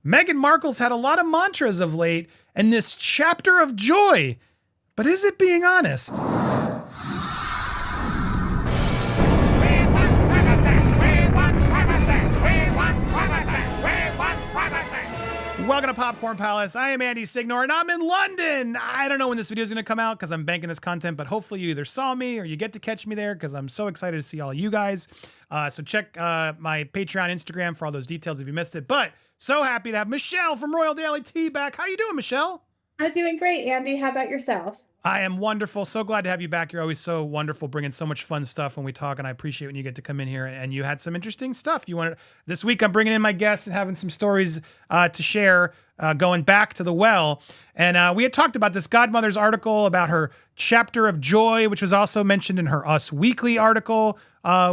Meghan Markle's had a lot of mantras of late and this chapter of joy. But is it being honest? Welcome to Popcorn Palace. I am Andy Signor and I'm in London. I don't know when this video is going to come out because I'm banking this content, but hopefully you either saw me or you get to catch me there because I'm so excited to see all you guys. So check my Patreon, Instagram for all those details if you missed it. But so happy to have Michelle from Royal Daily Tea back. How you doing, Michelle? I'm doing great, Andy. How about yourself? I am wonderful. So glad to have you back. You're always so wonderful, bringing so much fun stuff when we talk, and I appreciate when you get to come in here. And you had some interesting stuff. You wanted this week. I'm bringing in my guests and having some stories to share, going back to the well. And we had talked about this Godmother's article about her chapter of joy, which was also mentioned in her Us Weekly article.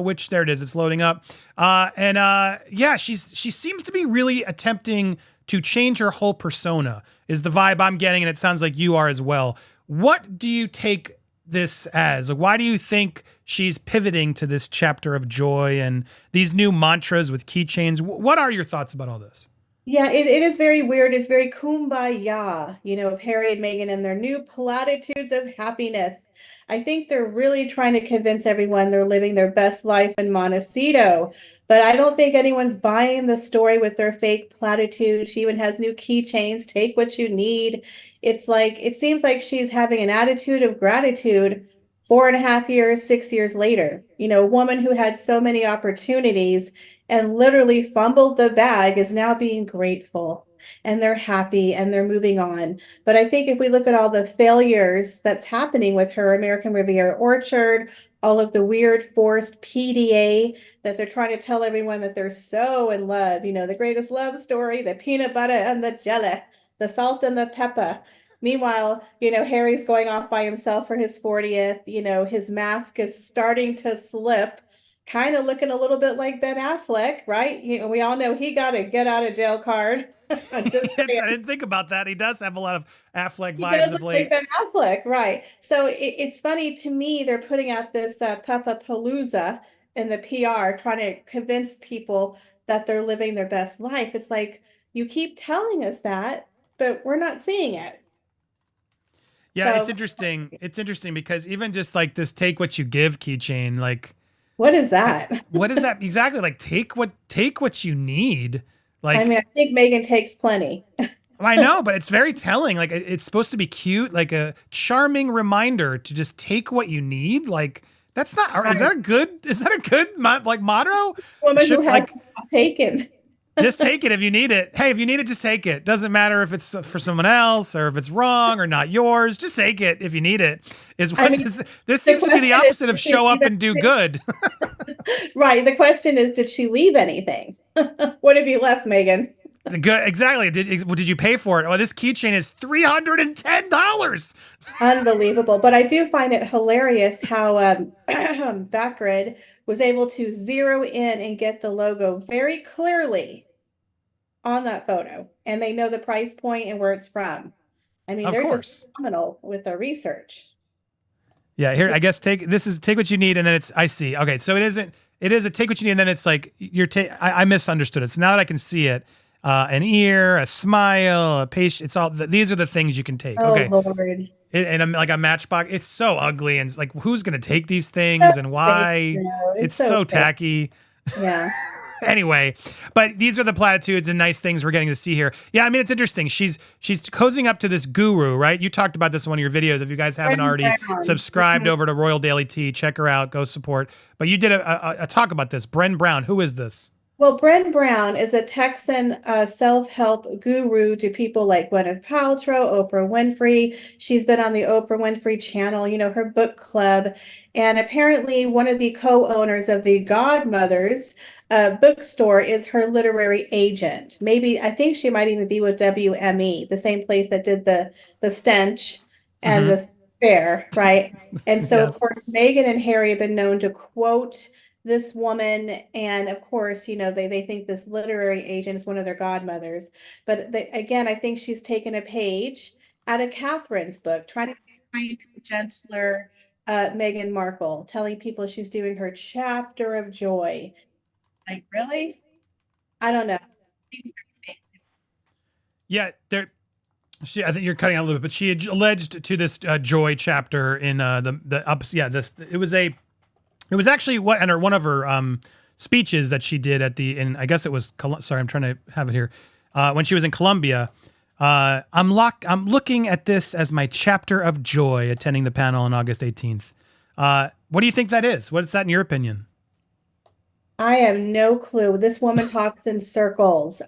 Which there it is. It's loading up. Yeah, she seems to be really attempting to change her whole persona. Is the vibe I'm getting, and it sounds like you are as well. What do you take this as? Why do you think she's pivoting to this chapter of joy and these new mantras with keychains? What are your thoughts about all this? Yeah, it is very weird. It's very kumbaya, of Harry and Meghan and their new platitudes of happiness. I think they're really trying to convince everyone they're living their best life in Montecito. But I don't think anyone's buying the story with their fake platitudes. She even has new keychains, take what you need. It's like, it seems like she's having an attitude of gratitude 4.5 years, 6 years later. A woman who had so many opportunities and literally fumbled the bag is now being grateful and they're happy and they're moving on. But I think if we look at all the failures that's happening with her American Riviera Orchard, all of the weird forced PDA that they're trying to tell everyone that they're so in love, the greatest love story, the peanut butter and the jelly, the salt and the pepper. Meanwhile, Harry's going off by himself for his 40th. His mask is starting to slip, kind of looking a little bit like Ben Affleck, right? We all know he got a get out of jail card. Just I saying. didn't think about that. He does have a lot of Affleck He vibes does of look like late. Ben Affleck, right? So it's funny to me, they're putting out this Puffapalooza in the PR, trying to convince people that they're living their best life. It's like, you keep telling us that, but we're not seeing it. Yeah, it's So interesting. It's interesting because even just like this take what you give keychain, like what is that? what is that exactly? Like take what you need. I Like mean, I think Megan takes plenty. I know, but it's very telling. Like it's supposed to be cute, like a charming reminder to just take what you need. Like that's not Right. is that a good like motto? Woman who Should hasn't like taken. just take it if you need it. Hey, if you need it, just take it. Doesn't matter if it's for someone else or if it's wrong or not yours. Just take it if you need it. Is I what mean, this the seems to be the question is, opposite of did she show leave up and do anything? good. Right. The question is, did she leave anything? What have you left, Megan? Good, exactly. Did you pay for it? Well, this keychain is $310. Unbelievable. But I do find it hilarious how Backgrid was able to zero in and get the logo very clearly on that photo. And they know the price point and where it's from. I mean, Of they're just course. phenomenal with their research. Yeah, here I guess take what you need and then it's I see. Okay, so it is a take what you need and then it's like I misunderstood it. So now that I can see it, an ear, a smile, a patient, it's all these are the things you can take. Oh, Okay. Lord. And I'm like a matchbox. It's so ugly and it's like who's going to take these So things and fake, why? It's It's so so fake. tacky. Yeah. Anyway, but these are the platitudes and nice things we're getting to see here. Yeah, I mean it's interesting. She's cozying up to this guru, right? You talked about this in one of your videos. If you guys haven't Bren already Brown. subscribed over to Royal Daily Tea, check her out, go support. But you did a talk about this. Bren Brown, who is this? Well, Bren Brown is a Texan self-help guru to people like Gwyneth Paltrow, Oprah Winfrey. She's been on the Oprah Winfrey channel, her book club. And apparently, one of the co-owners of the Godmothers bookstore is her literary agent. Maybe, I think she might even be with WME, the same place that did the Stench and Mm-hmm. the Spare, right? And so, of Yes. course, Meghan and Harry have been known to quote this woman, and of course, they think this literary agent is one of their godmothers. But again, I think she's taken a page out of Catherine's book, trying to be a kinder, gentler Meghan Markle, telling people she's doing her chapter of joy. Like, really? I don't know. Seems very fake. Yeah, there. I think you're cutting out a little bit, but she had alleged to this Joy chapter in the ups. Yeah, this it was actually what and her one of her speeches that she did at the and I guess it was sorry, I'm trying to have it here when she was in Columbia. I'm looking at this as my chapter of joy attending the panel on August 18th. What do you think that is? What is that in your opinion? I have no clue. This woman talks in circles.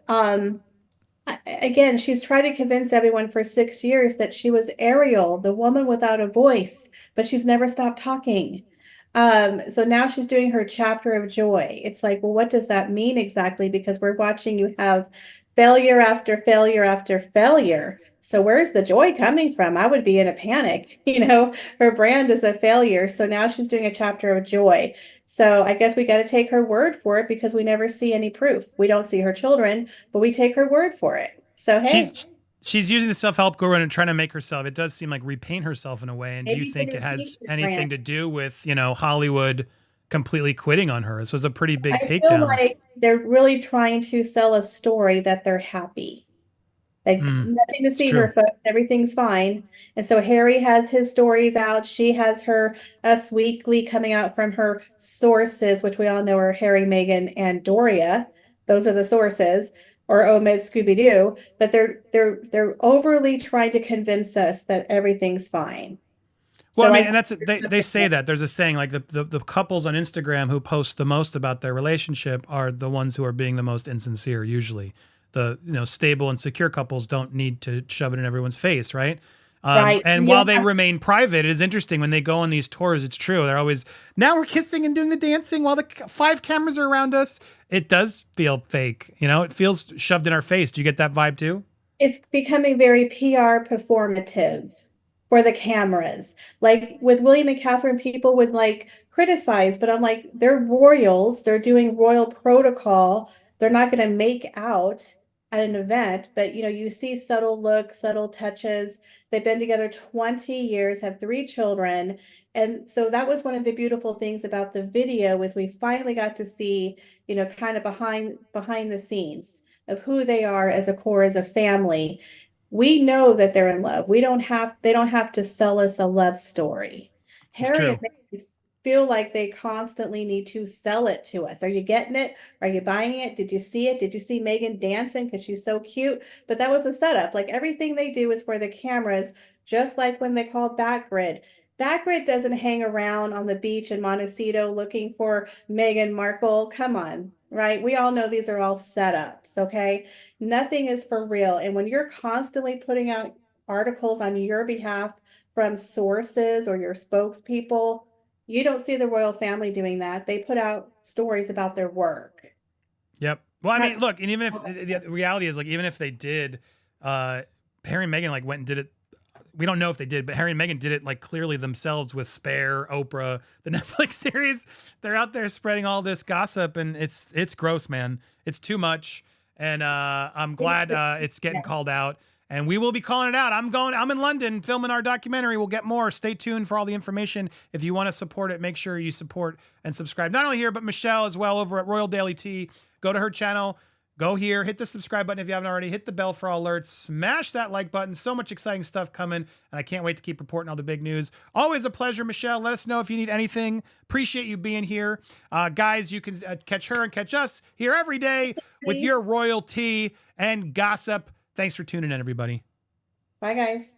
Again, she's tried to convince everyone for 6 years that she was Ariel, the woman without a voice, but she's never stopped talking. So now she's doing her chapter of joy. It's like, well, what does that mean exactly? Because we're watching you have failure after failure after failure. So where's the joy coming from? I would be in a panic. Her brand is a failure. So now she's doing a chapter of joy. So I guess we got to take her word for it because we never see any proof. We don't see her children, but we take her word for it. So hey, She's using the self-help guru and trying to make herself, it does seem like repaint herself in a way. And do you maybe get think a it has t-shirt anything brand. to do with, Hollywood completely quitting on her? This was a pretty big I feel takedown. like they're really trying to sell a story that they're happy. Like Mm, nothing to it's see true. her, folks. Everything's fine. And so Harry has his stories out. She has her Us Weekly coming out from her sources, which we all know are Harry, Meghan, and Doria. Those are the sources, or Omid Scooby Doo. But they're overly trying to convince us that everything's fine. Well, I So I mean, think and that's there's they something say there. that there's a saying like the couples on Instagram who post the most about their relationship are the ones who are being the most insincere. Usually, the stable and secure couples don't need to shove it in everyone's face, right? Right. And You while don't they have remain private, it is interesting when they go on these tours. It's true. They're always now we're kissing and doing the dancing while the five cameras are around us. It does feel fake. It feels shoved in our face. Do you get that vibe too? it's becoming very PR performative for the cameras. Like with William and Catherine, people would like criticize, but I'm like, they're royals, they're doing royal protocol. They're not going to make out at an event, but you see subtle looks, subtle touches. They've been together 20 years, have 3 children. And so that was one of the beautiful things about the video was we finally got to see, kind of behind the scenes of who they are as a core, as a family. We know that they're in love. They don't have to sell us a love story. It's Harry and true. Meghan feel like they constantly need to sell it to us. Are you getting it? Are you buying it? Did you see it? Did you see Meghan dancing because she's so cute? But that was a setup. Like everything they do is for the cameras, just like when they called Backgrid. Backgrid doesn't hang around on the beach in Montecito looking for Meghan Markle. Come on, right? We all know these are all setups, okay? Nothing is for real. And when you're constantly putting out articles on your behalf from sources or your spokespeople, you don't see the royal family doing that. They put out stories about their work. Yep. Well, I Not mean, look, and even if the reality is like, even if they did, Harry and Meghan like went and did it. We don't know if they did, but Harry and Meghan did it like clearly themselves with Spare, Oprah, the Netflix series. They're out there spreading all this gossip, and it's gross, man. It's too much, and I'm glad it's getting called out. And we will be calling it out. I'm in London filming our documentary. We'll get more. Stay tuned for all the information. If you want to support it, make sure you support and subscribe. Not only here, but Michelle as well over at Royal Daily Tea. Go to her channel. Go here, hit the subscribe button if you haven't already, hit the bell for all alerts, smash that like button. So much exciting stuff coming, and I can't wait to keep reporting all the big news. Always a pleasure, Michelle. Let us know if you need anything. Appreciate you being here. Guys, you can catch her and catch us here every day with your royalty and gossip. Thanks for tuning in, everybody. Bye, guys.